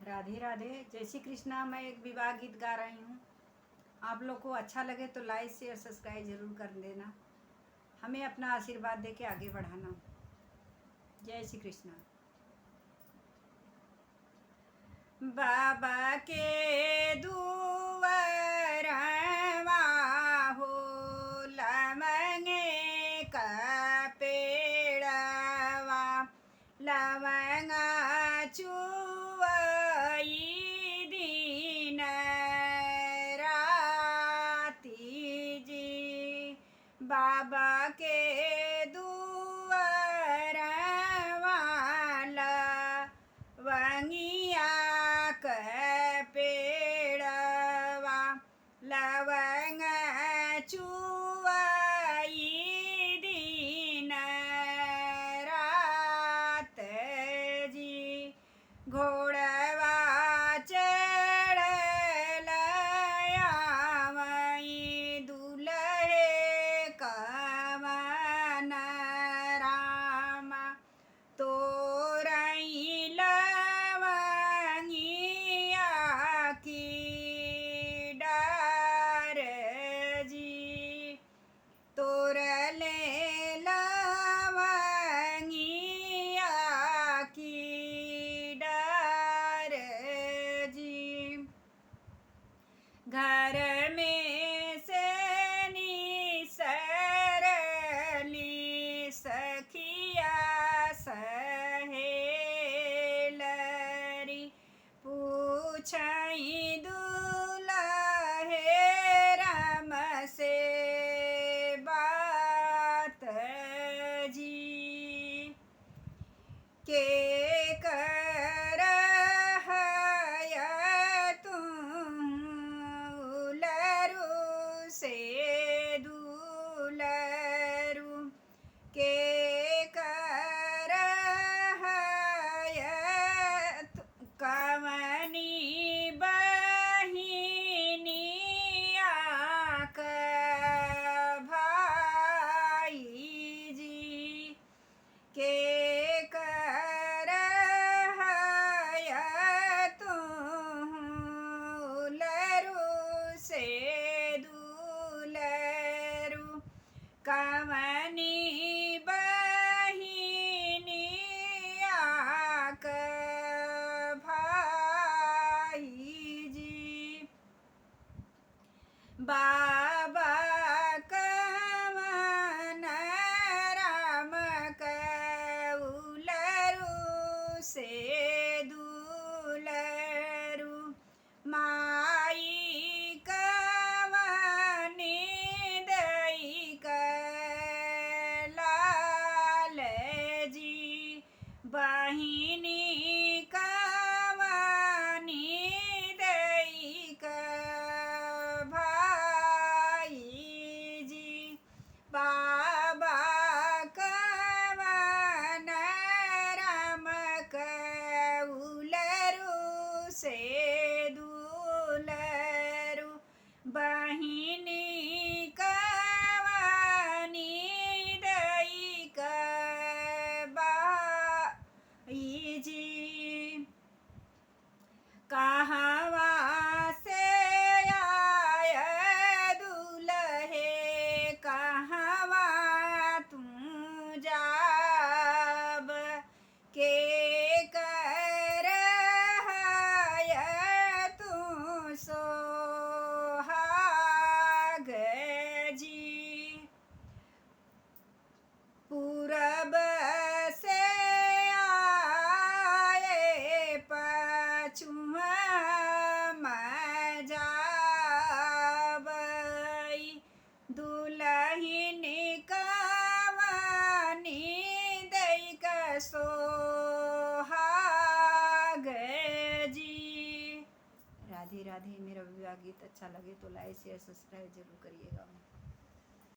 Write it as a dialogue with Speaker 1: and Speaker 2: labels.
Speaker 1: राधे राधे, जय श्री कृष्णा। मैं एक विवाह गीत गा रही हूँ। आप लोग को अच्छा लगे तो लाइक शेयर सब्सक्राइब जरूर कर देना, हमें अपना आशीर्वाद दे के आगे बढ़ाना। जय श्री कृष्णा। बाबा के दुआरवा हो लवंगे का पेड़वा, लवंगा चुवई दिन राती जी। बाबा के दुआरवा लवंगिया का पेड़वा, लवंग चुवई दिन रात जी। घोड़वा चढ़ल आवई दुल्हे कवन रामा, तोरई लवंगिया की डार जी। तोरले लवंगिया की डार जी। घर में से निसरली सखिया सहेलरी, पूछई दुल्हे राम से बात जी। के कर लरू से दुलरू, के कर कवनी बहिनिया का भाई जी। के कर लरू से दुलरू, कवनी बहिनिया का भाई जी। बाबा कवन राम कउलरू से दुलरू, माई कवनी दई लाल जी। बहिनी कवनी दई भाई जी। बाबा कवन राम कउलरू से दुलरू, बहिनी कवनी दई भाई जी। कहवा से आय दुल्हे, कहवा तू जाब, के कर तू सोहाग जी। पूरब से आए पछुआ मजाबई, दुल्हिन कवनी दई का सोहाग जी। राधे राधे। मेरा विवाह गीत अच्छा लगे तो लाइक शेयर सब्सक्राइब जरूर करिएगा।